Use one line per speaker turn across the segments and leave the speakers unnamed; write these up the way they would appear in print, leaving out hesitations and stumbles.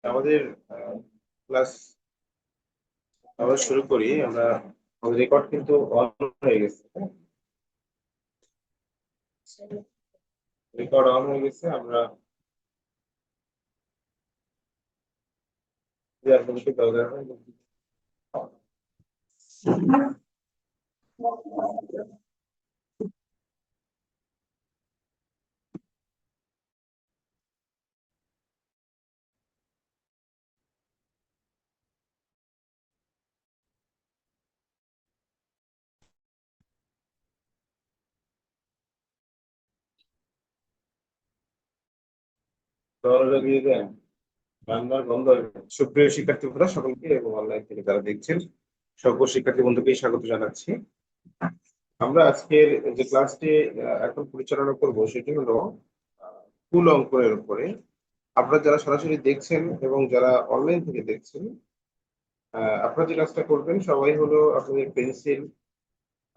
আমাদের ক্লাস আবার শুরু করি আমরা। রেকর্ড কিন্তু অন হয়ে গেছে, রেকর্ড অন হয়ে গেছে। আমরা দরজা দিয়ে দেন, রান্নার বন্ধ হয়ে গেছে। সুপ্রিয় শিক্ষার্থী বন্ধুরা সকলকে এবং অনলাইন থেকে যারা দেখছেন সকল শিক্ষার্থী বন্ধুকে স্বাগত জানাচ্ছি। আমরা আজকের যে ক্লাসটি এখন পরিচালনা করব সেটি হলো ফুল অঙ্কনের উপরে। আপনারা যারা সরাসরি দেখছেন এবং যারা অনলাইন থেকে দেখছেন, আপনারা যে কাজটা করবেন সবাই হলো আপনাদের পেন্সিল,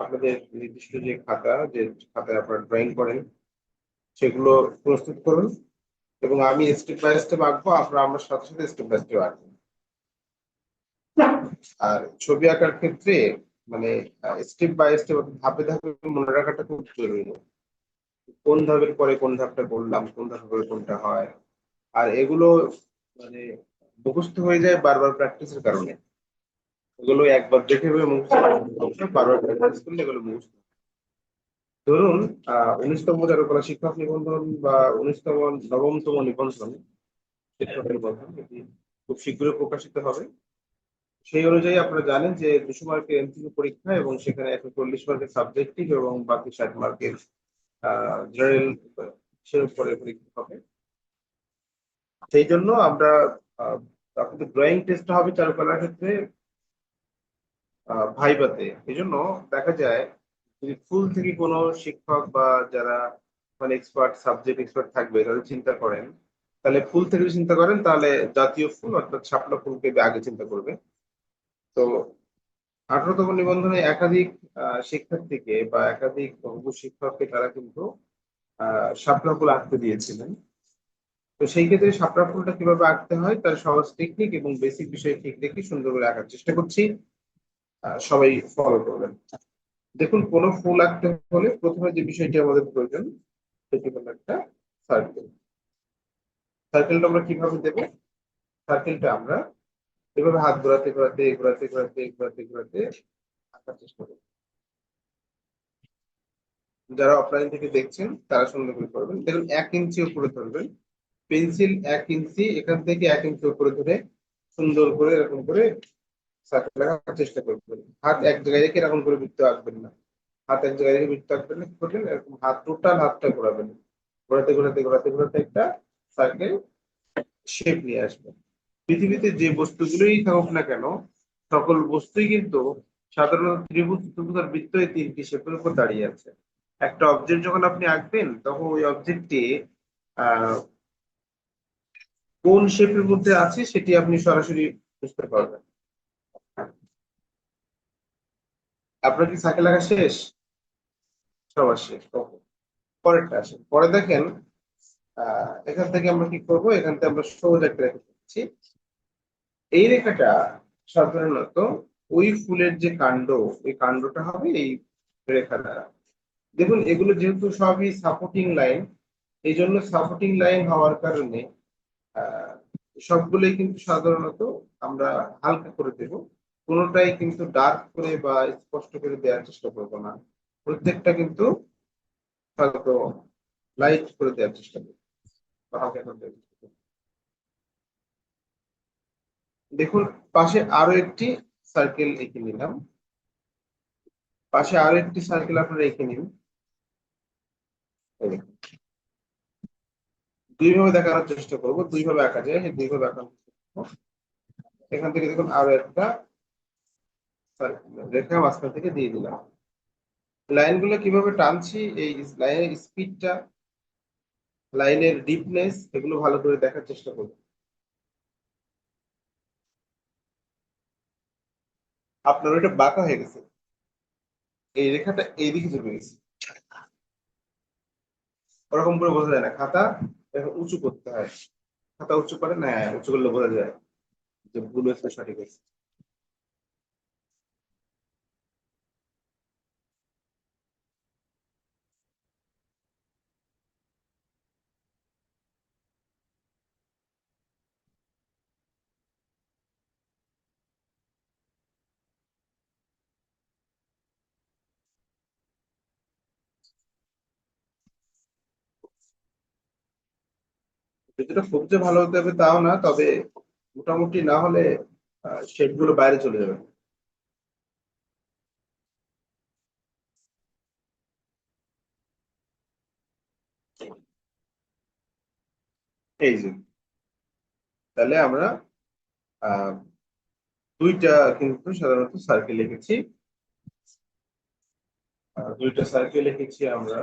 আপনাদের নির্দিষ্ট যে খাতা, যে খাতায় আপনারা ড্রয়িং করেন সেগুলো প্রস্তুত করুন এবং আমি স্টেপ বাই স্টেপ আঁকবো, আপনারা আমার সাথে সাথে স্টেপ বাই স্টেপ আঁকবেন। আর ছবি আঁকার ক্ষেত্রে মানে স্টেপ বাই স্টেপ ধাপে ধাপে মনে রাখাটা খুব জরুরি। কোন ধাপের পরে কোন ধাপটা করলাম, কোন ধাপের পরে কোনটা হয়, আর এগুলো মানে মুখস্থ হয়ে যায় বারবার প্র্যাকটিসের কারণে। এগুলো একবার দেখে মুখস্থ, বারবার প্র্যাকটিস করলে এগুলো মুখস্থ। ধরুন 19তম চারুকলা শিক্ষক নিবন্ধন বা 19তম নবমতম নিবন্ধন শিক্ষকের নিবন্ধন এটি খুব শীঘ্রই প্রকাশিত হবে। সেই অনুযায়ী আপনারা জানেন যে 200 মার্কের এমসিকিউ পরীক্ষা এবং সেখানে 140 মার্কের সাবজেক্টিভ এবং বাকি 60 মার্কের জেনারেল সে উপরে পরীক্ষা হবে। সেই জন্য আমরা আপনাদের ড্রয়িং টেস্ট হবে চারুকলার ক্ষেত্রে ভাইভাতে। এই জন্য দেখা যায় যদি ফুল থেকে কোনো শিক্ষক বা যারা মানে এক্সপার্ট, সাবজেক্ট এক্সপার্ট থাকবে তাদের চিন্তা করেন, তাহলে ফুল থেকে যদি চিন্তা করেন তাহলে জাতীয় ফুল অর্থাৎ শাপলা ফুলকে আগে চিন্তা করবে। তো 18তম নিবন্ধনে একাধিক শিক্ষার্থীকে বা একাধিক শিক্ষককে তারা কিন্তু শাপলা ফুল আঁকতে দিয়েছিলেন। তো সেই ক্ষেত্রে শাপলা ফুলটা কিভাবে আঁকতে হয় তার সহজ টেকনিক এবং বেসিক বিষয় ঠিক রেখে সুন্দর করে আঁকার চেষ্টা করছি, সবাই ফলো করবেন। দেখুন, কোন ফুল আঁকতে হলে প্রথমে যে বিষয়টি আমাদের প্রয়োজন সেটি হলো একটা সার্কেল। সার্কেলটা আমরা কিভাবে দেব? সার্কেলটা আমরা এভাবে হাত ঘোরাতে ঘোরাতে ঘোরাতে ঘোরাতে ঘোরাতে ঘোরাতে আঁকার চেষ্টা করব। যারা অফলাইন থেকে দেখছেন তারা সুন্দর করে করবেন। দেখুন, 1 ইঞ্চি উপরে ধরবেন পেন্সিল, 1 ইঞ্চি এখান থেকে 1 ইঞ্চি উপরে ধরে সুন্দর করে এরকম করে সার্কেল আঁকার চেষ্টা করবেন। হাত এক জায়গায় রেখে এরকম করে বৃত্ত আঁকবেন না। হাত এক জায়গায় রেখে বৃত্ত আঁকবেন না, কি করবেন এরকম হাত টোটাল হাতটা ঘোরাবেন, ঘোরাতে ঘোরাতে ঘোরাতে ঘোরাতে একটা সার্কেল শেপ নিয়ে আসবেন। পৃথিবীতে যে বস্তুগুলোই থাকুক না কেন সকল বস্তুই কিন্তু সাধারণত ত্রিভুজ, চতুর্ভুজ আর বৃত্ত এই 3টি শেপের উপর দাঁড়িয়ে আছে। একটা অবজেক্ট যখন আপনি আঁকবেন তখন ওই অবজেক্টটি আহ কোন শেপের মধ্যে আছে সেটি আপনি সরাসরি বুঝতে পারবেন। আপনার কি সাইকেল আঁকা শেষ? সবার শেষ। ওকে, পরেরটা আসেন। পরে দেখেন এখান থেকে আমরা কি করব, এখান থেকে আমরা সহজ একটা রেখা দিচ্ছি। এই রেখাটা সাধারণত ওই ফুলের যে কাণ্ড, ওই কাণ্ডটা হবে এই রেখা দ্বারা। দেখুন, এগুলো যেহেতু সবই সাপোর্টিং লাইন, এই জন্য সাপোর্টিং লাইন হওয়ার কারণে আহ সবগুলোই কিন্তু সাধারণত আমরা হালকা করে দেব। কোনোটাই কিন্তু ডার্ক করে বা স্পষ্ট করে দেওয়ার চেষ্টা করব না, প্রত্যেকটা কিন্তু হয়তো লাইট করে দেওয়ার চেষ্টা করব বা হালকা করে দেওয়ার চেষ্টা করব। দেখুন, পাশে আরো একটি সার্কেল এঁকে নিলাম। পাশে আরো একটি সার্কেল আপনারা এঁকে নিন। এই দেখুন, দুই ভাবে দেখানোর চেষ্টা করব, দুই ভাবে আঁকা যায়, সেই দুই ভাবে আঁকানোর চেষ্টা করবো। এখান থেকে দেখুন আরো একটা রেখা মাঝখান থেকে দিয়ে দিলাম। লাইনগুলো কিভাবে টানছি, এই লাইনের স্পিডটা, লাইনের ডিপনেস, এগুলো ভালো করে দেখার চেষ্টা করব। আপনার ওইটা বাঁকা হয়ে গেছে, এই রেখাটা এইদিকে চলে গেছে। ওরকম করে বোঝা যায় না, খাতা এরকম উঁচু করতে হয়। খাতা উঁচু করে না, উঁচু করলে বোঝা যায় যে ভুল হয়েছে সঠিক হয়েছে। যেটা খুব যে ভালো হতে হবে তাও না, তবে মোটামুটি না হলে শেড গুলো বাইরে চলে যাবে। এই যে, তাহলে আমরা আহ দুইটা কিন্তু সাধারণত সার্কেল লিখেছি। দুইটা সার্কেল লিখেছি আমরা।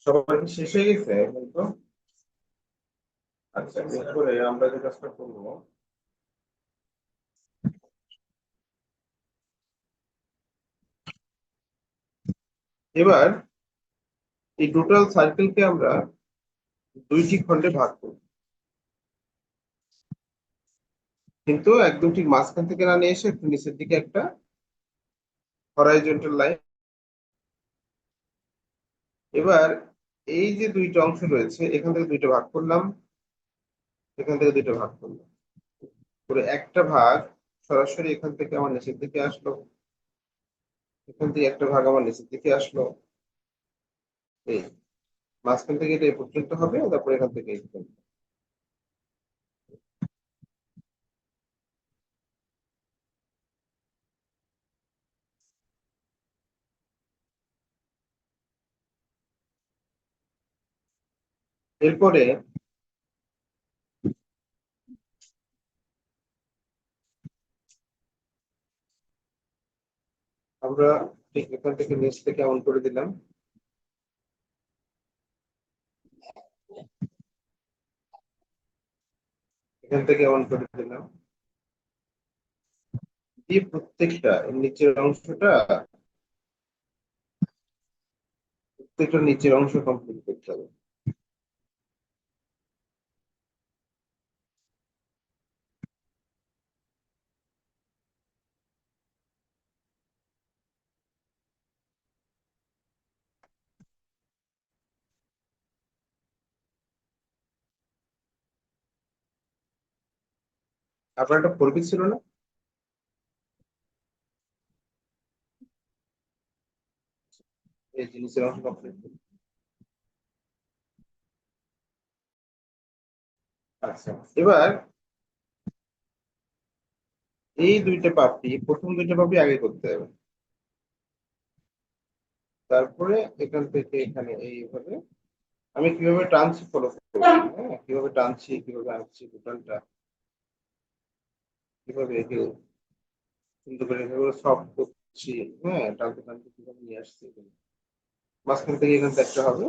সবার কি শেষ হয়ে গেছে বলতো? আচ্ছা, এরপরে আমরা যে কাজটা করবো, এবার এই টোটাল সার্কেলকে আমরা দুইটি খণ্ডে ভাগ করব, কিন্তু একদম ঠিক মাঝখান থেকে না নিয়ে এসে একটু নিচের দিকে একটা হরাইজন্টাল লাইন। এবার এই যে দুইটা অংশ রয়েছে, এখান থেকে দুইটা ভাগ করলাম, এখান থেকে দুইটা ভাগ করলাম, করে একটা ভাগ সরাসরি এখান থেকে আমার নিচের দিকে আসলো, এখান থেকে একটা ভাগ আমার নিচের দিকে আসলো। এই মাঝখান থেকে এটা এই পর্যন্ত হবে, তারপর এখান থেকে এই পর্যন্ত। এরপরে আমরা ঠিক এখান থেকে নিচ থেকে এমন করে দিলাম, এখান থেকে এমন করে দিলাম, দিয়ে প্রত্যেকটা এর নিচের অংশটা, প্রত্যেকটা নিচের অংশ কমপ্লিট করতে হবে। আপনার একটা ফোরবিট ছিল না? এই জিনিসের অংশ কমপ্লিট। আচ্ছা, এবার এই দুইটা পাপড়ি, প্রথম দুইটা পাপড়ি আগে করতে হবে। তারপরে এখান থেকে এখানে এইভাবে আমি কিভাবে টানছি ফলো করছি, হ্যাঁ, কিভাবে টানছি, কিভাবে আনছি টোটালটা, কিভাবে একে সুন্দর করে এভাবে সব করছি, হ্যাঁ, টানতে টানতে কিভাবে নিয়ে আসছি এখানে। মাঝখান থেকে এখানে একটা হবে।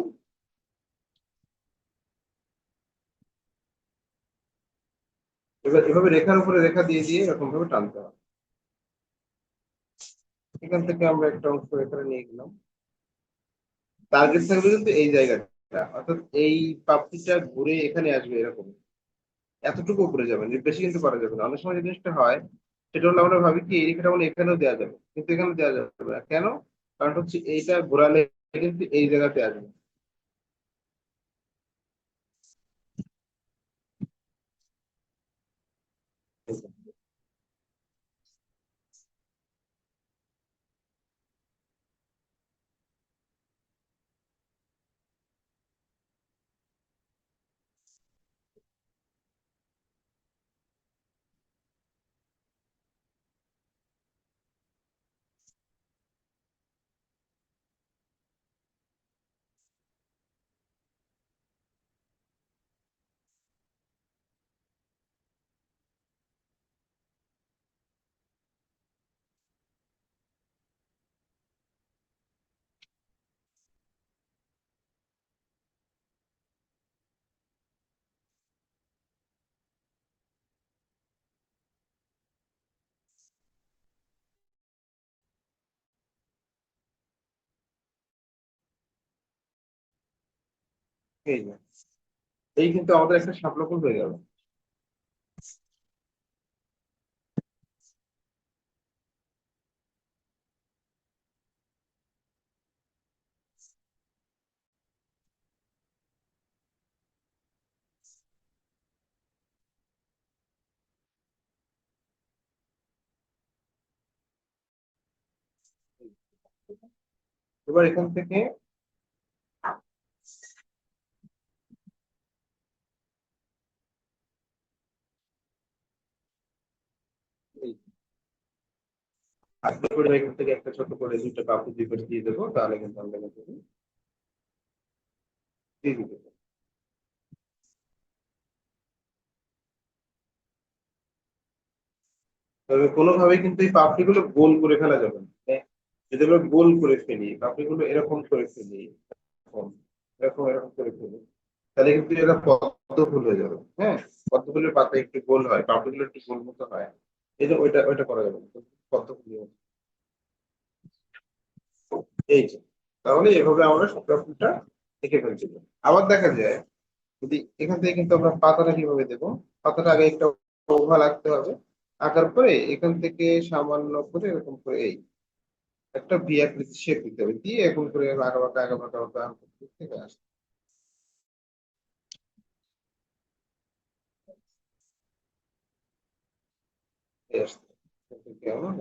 এবার এভাবে রেখার উপরে রেখা দিয়ে দিয়ে এরকম ভাবে টানতে হবে। এখান থেকে আমরা একটা অংশ এখানে নিয়ে গেলাম। টার্গেট থাকবে কিন্তু এই জায়গাটা, অর্থাৎ এই পাপড়িটা ঘুরে এখানে আসবে এরকম, এতটুকু উপরে যাবে না, এর বেশি কিন্তু করা যাবে না। অনেক সময় যে জিনিসটা হয় সেটা হলো আমরা ভাবি কি এই রেখাটা মানে এখানেও দেওয়া যাবে, কিন্তু এখানে দেওয়া যাবে না। কেন? কারণ হচ্ছে এইটা ঘোরালে কিন্তু এই জায়গাতে আসবে। এই যে, এই কিন্তু আমাদের একটা সাপলকল হয়ে গেল। এবার এখান থেকে এই আস্তে করে এখান থেকে একটা ছোট করে দুটো কাপড় দুই পাশে দিয়ে দেবো, তাহলে কিন্তু আমরা কিন্তু দিয়ে দিতে পারি। তবে কোনোভাবে কিন্তু এই পাপড়িগুলো গোল করে ফেলা যাবে না, হ্যাঁ? যদি আমরা গোল করে ফেলি, পাপড়িগুলো এরকম করে ফেলি, এরকম এরকম এরকম করে ফেলি, তাহলে কিন্তু এটা পদ্ম ফুল হয়ে যাবে, হ্যাঁ। পদ্ম ফুলের পাতা একটু গোল হয়, পাপড়িগুলো একটু গোল মতো হয়, এই যে ওইটা ওইটা করা যাবে না, পদ্ম ফুল হবে। এই যে, তাহলে এভাবে আমরা শুকনো ফুলটা এঁকে ফেলছি। আবার দেখা যায় যদি এখান থেকে কিন্তু আমরা পাতাটা কিভাবে দেবো, পাতাটা আগে একটা ওভাল আঁকতে হবে। আঁকার পরে এখান থেকে সামান্য করে এরকম করে এই একটা ভি আকৃতি শেপ দিতে হবে, দিয়ে এরকম করে আঁকা বাঁকা আঁকা বাঁকা আঁকা বাঁকা থেকে আসতে আসতে কেমন।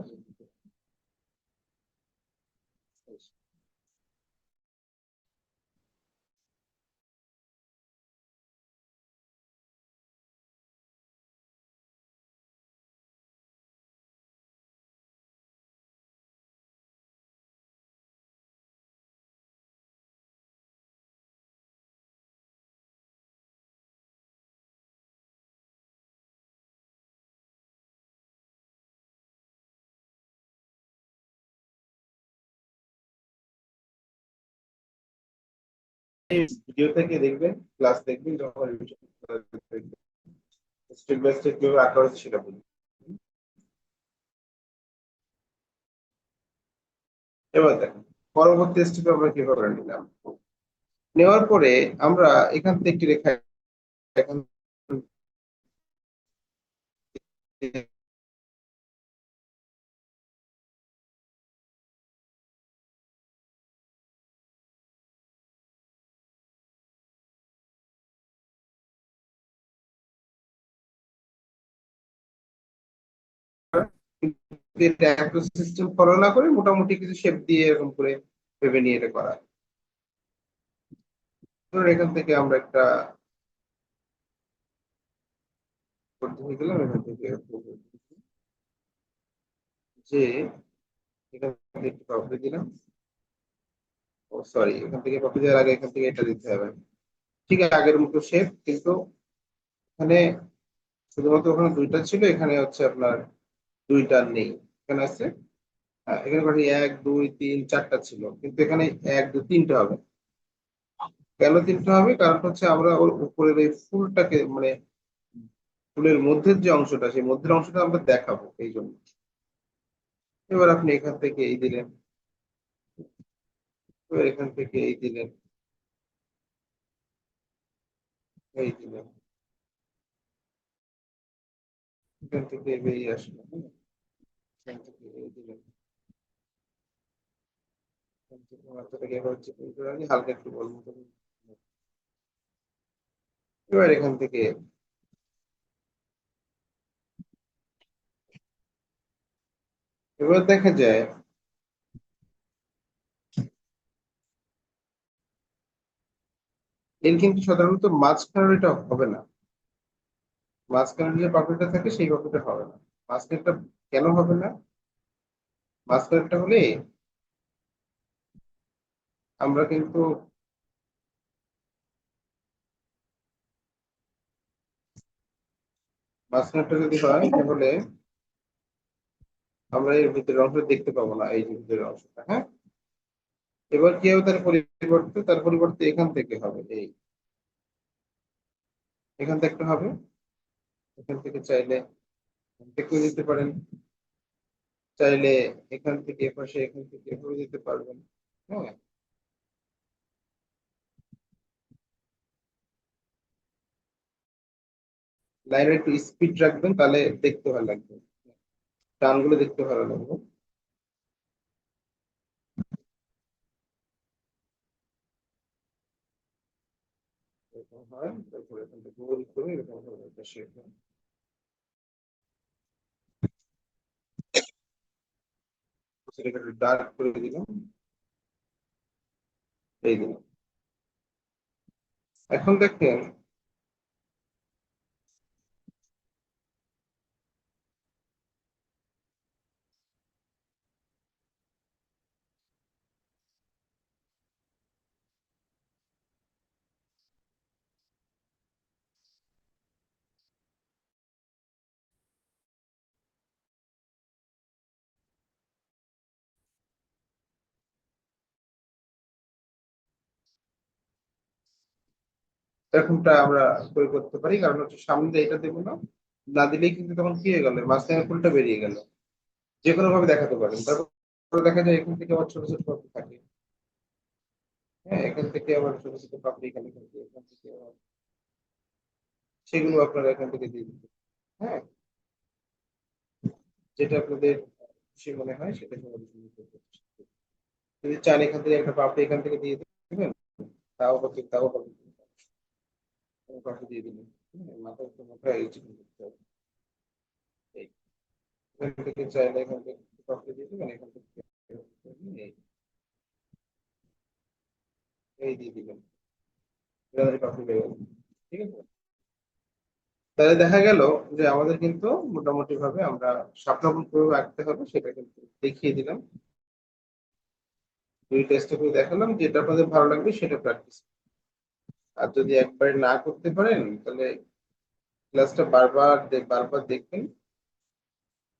এই ভিডিও থেকে দেখবেন, ক্লাস দেখবেন, যখন স্টেপ বাই স্টেপ কিভাবে আঁকা হচ্ছে সেটা বলি। এবার দেখেন পরবর্তী স্টেপে আমরা কিভাবে নিলাম, নেওয়ার পরে আমরা এখান থেকে একটি রেখা এখান থেকে এটা একটা সিস্টেম ফলো না করে মোটামুটি কিছু শেপ দিয়ে এরকম করে ভেবে নিয়ে এটা করা। ধরুন এখান থেকে আমরা একটা করতে হয়ে গেলাম, এখান থেকে যে এখান থেকে একটু কপি দিলাম। ও সরি, এখান থেকে কপি দেওয়ার আগে এখান থেকে এটা দিতে হবে। ঠিক আছে, আগের মতো শেপ, কিন্তু এখানে শুধুমাত্র ওখানে দুইটা ছিল, এখানে হচ্ছে আপনার দুইটা নেই। এখানে আছে এখানে কত, 1 2 3 4টা ছিল, কিন্তু এখানে 1 2 3টে হবে। কেন 3টে হবে? কারণ হচ্ছে আমরা ওর উপরের এই ফুলটাকে মানে ফুলের মধ্যের যে অংশটা, সেই মধ্যের অংশটা আমরা দেখাবো এই জন্য। এবার আপনি এখান থেকে এই দিলেন, এবার এখান থেকে এই দিলেন, এই দিলেন, এখান থেকে বেরিয়ে আসলো, হ্যাঁ? এখান থেকে এই দিলেন, এখান থেকে মাথাটাকে এবার চিকন করে আনি, হালকা একটু বল মতো। এবার এখান থেকে এবার দেখা যায় এর কিন্তু সাধারণত মাঝখানের এটা হবে না। মাঝখানের যে পাপড়িটা থাকে সেই পাপড়িটা হবে না। মাঝখানটা কেন হবে না? মাঝখানটা হলে আমরা কিন্তু মাঝখানটা যদি হয় তাহলে আমরা এর ভিতরের অংশ দেখতে পাবো না, এই যে ভিতরের অংশটা, হ্যাঁ। এবার কি হবে, তার পরিবর্তে এখান থেকে হবে, এই এখান থেকে একটা হবে। এখান থেকে চাইলে এখান থেকেও দিতে পারেন, চাইলে এখান থেকে এপাশে, এখান থেকে এভাবে দিতে পারবেন, হ্যাঁ। লাইনের একটু স্পিড রাখবেন, তাহলে দেখতে ভালো লাগবে, টানগুলো দেখতে ভালো লাগবে। এরকম হয়, তারপরে এখান থেকে গোল করে এরকম ভাবে একটা শেপ হয়। সেটাকে একটু ডার্ক করে দিলাম, এই দিলাম। এখন দেখেন এরকমটা আমরা তৈরি করতে পারি, কারণ হচ্ছে সামনে দিয়ে এটা দেবো না, না দিলেই কিন্তু তখন কি হয়ে গেল, মাঝখানে ফুলটা বেরিয়ে গেল। যে কোনো ভাবে দেখাতে পারেন। তারপর দেখা যায় এখান থেকে আবার ছোট ছোট পাপড়ি থাকে, হ্যাঁ, এখান থেকে আবার ছোট ছোট পাপড়ি এখানে থাকে, এখান থেকে সেগুলো আপনারা এখান থেকে দিয়ে দিবেন, হ্যাঁ। যেটা আপনাদের খুশি মনে হয় সেটা সমাধান করতে পারেন। যদি চান এখান থেকে একটা পাপড়ি এখান থেকে দিয়ে দিবেন, তাও হবে। পাপড়ি দিয়ে দিবেন, হ্যাঁ, মাথা একটু মোটা এই চিকন করতে হবে। এই এখান থেকে চাইলে এখান থেকে একটু পাপড়ি দিয়ে দিবেন, এখান থেকে এই এই দিয়ে দিবেন, এখানে পাপড়ি হয়ে গেল। ঠিক আছে, তাহলে দেখা গেল যে আমাদের কিন্তু মোটামুটি ভাবে আমরা স্বপ্নপূরণ কিভাবে আঁকতে হবে সেটা কিন্তু দেখিয়ে দিলাম। দুই টেস্ট করে দেখালাম, যেটা আপনাদের ভালো লাগবে সেটা প্র্যাকটিস। আর যদি একবারে না করতে পারেন তাহলে ক্লাসটা বারবার দেখবেন,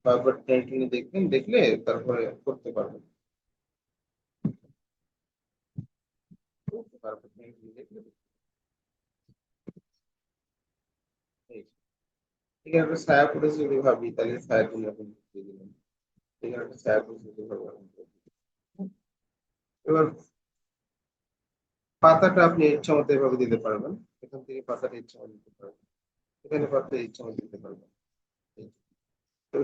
বারবার টেনে টেনে দেখবেন, দেখলে তারপরে করতে পারবেন। বারবার টেনে টেনে দেখলে এই। ঠিক আছে, একটা ছায়া পড়েছে যদি ভাবি, তাহলে ছায়ার জন্য এখন দিয়ে দিলাম। ঠিক আছে, একটা ছায়া পড়েছে যদি ভাবি এখন দিয়ে দিলাম। এবার পাতাটা আপনি ইচ্ছা মতো এভাবে দিতে পারবেন, এখান থেকে পাতাটা ইচ্ছা মতো দিতে পারবেন, এখানে পাতা ইচ্ছা মতো দিতে পারবেন। তো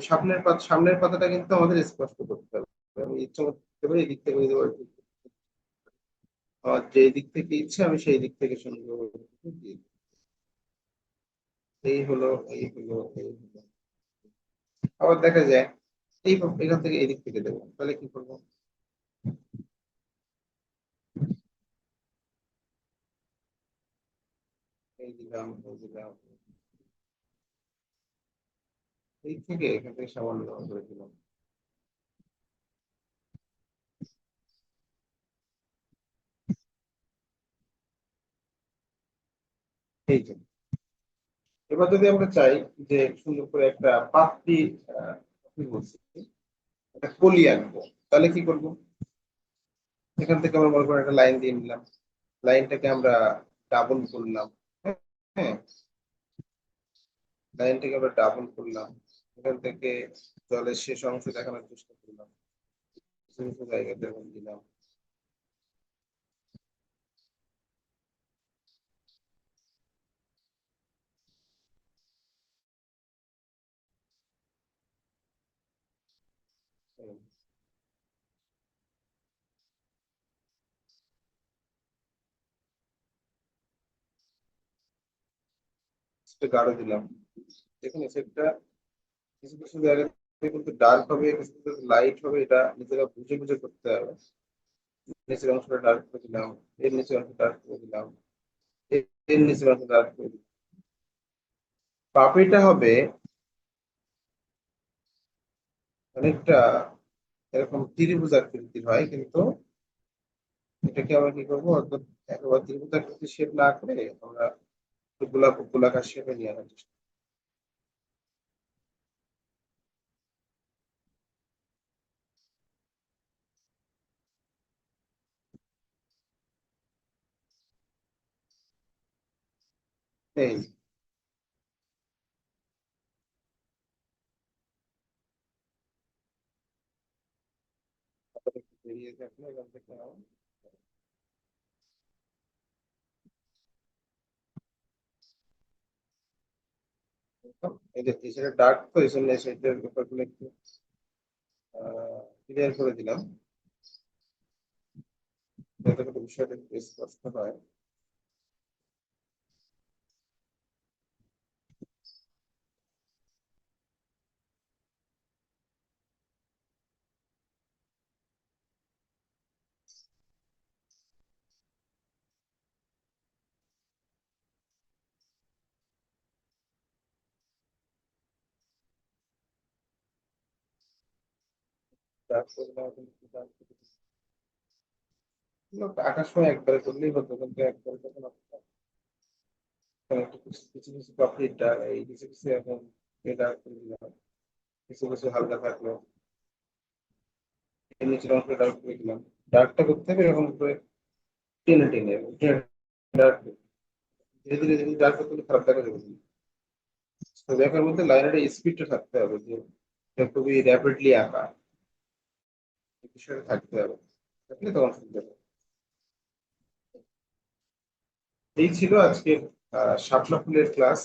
সামনের পাতাটা কিন্তু আমাদের স্পষ্ট করতে হবে। আমি ইচ্ছা মতো দিতে পারি, এদিক থেকে দিতে পারি, আমার যে দিক থেকে ইচ্ছে আমি সেই দিক থেকে সুন্দর দিয়ে দিই। এই হলো, এই হলো, এই হলো। আবার দেখা যায় এখান থেকে এদিক থেকে দেবো, তাহলে কি করবো? এই দিলাম, এই দিলাম, এই থেকে এখান থেকে সামান্য করে দিলাম। এই যে, এবার যদি আমরা চাই যে সুন্দর করে একটা পাপড়ি, কি বলছি, একটা কলি আঁকবো, তাহলে কি করবো? এখান থেকে আমরা মনে করেন একটা লাইন দিয়ে নিলাম, লাইনটাকে আমরা ডাবল করলাম। হ্যাঁ, লাইনটাকে আমরা ডাবল করলাম, এখান থেকে জলের শেষ অংশ দেখানোর চেষ্টা করলাম, কিছু কিছু জায়গাতে এরকম দিলাম। সেটা গাঢ় দিলাম, দেখুন সেটা কিছু কিছু জায়গাতে কিন্তু ডার্ক হবে, কিছু কিছু লাইট হবে, এটা নিজেরা বুঝে বুঝে করতে হবে। নিচের অংশটা ডার্ক করে দিলাম, এর নিচের অংশ ডার্ক করে দিলাম, এর নিচের অংশ ডার্ক করে দিলাম। পাপড়িটা হবে অনেকটা এরকম ত্রিভুজ আকৃতির হয়, কিন্তু এটাকে আমরা কি করবো, অর্থাৎ একেবারে ত্রিভুজ আকৃতির শেপ না করে আমরা একটু গোলাকার শেপে নিয়ে আনার চেষ্টা করি। এই তারপরে একটু বেরিয়ে থাকলে এখান থেকে এই যে সেটা ডার্ক, তো এই জন্য সেটার ব্যাপারগুলো একটু ক্লিয়ার করে দিলাম, যাতে করে বিষয়টা একটু স্পষ্ট হয়। ডার্ক করলাম, আঁকার সময় একবারে করলেই হতো, কিন্তু একবারে যখন একটু কিছু কিছু কিছু পাপড়িটা এই কিছু কিছু এখন এটা করে দিলাম, কিছু কিছু হালকা থাকলো, এর নিচের অংশটা ডার্ক করে দিলাম। ডার্কটা করতে হবে এরকম করে টেনে টেনে ডার্ক, ধীরে ধীরে ধীরে ডার্ক করতে হলে খারাপ দেখা যাবে না। তো দেখার মধ্যে লাইনের স্পিডটা থাকতে হবে, যে এটা খুবই র্যাপিডলি আঁকা, এই বিষয়টা থাকতে হবে, থাকলে তখন সুন্দর হবে। এই ছিল আজকের শাপলা ফুলের ক্লাস।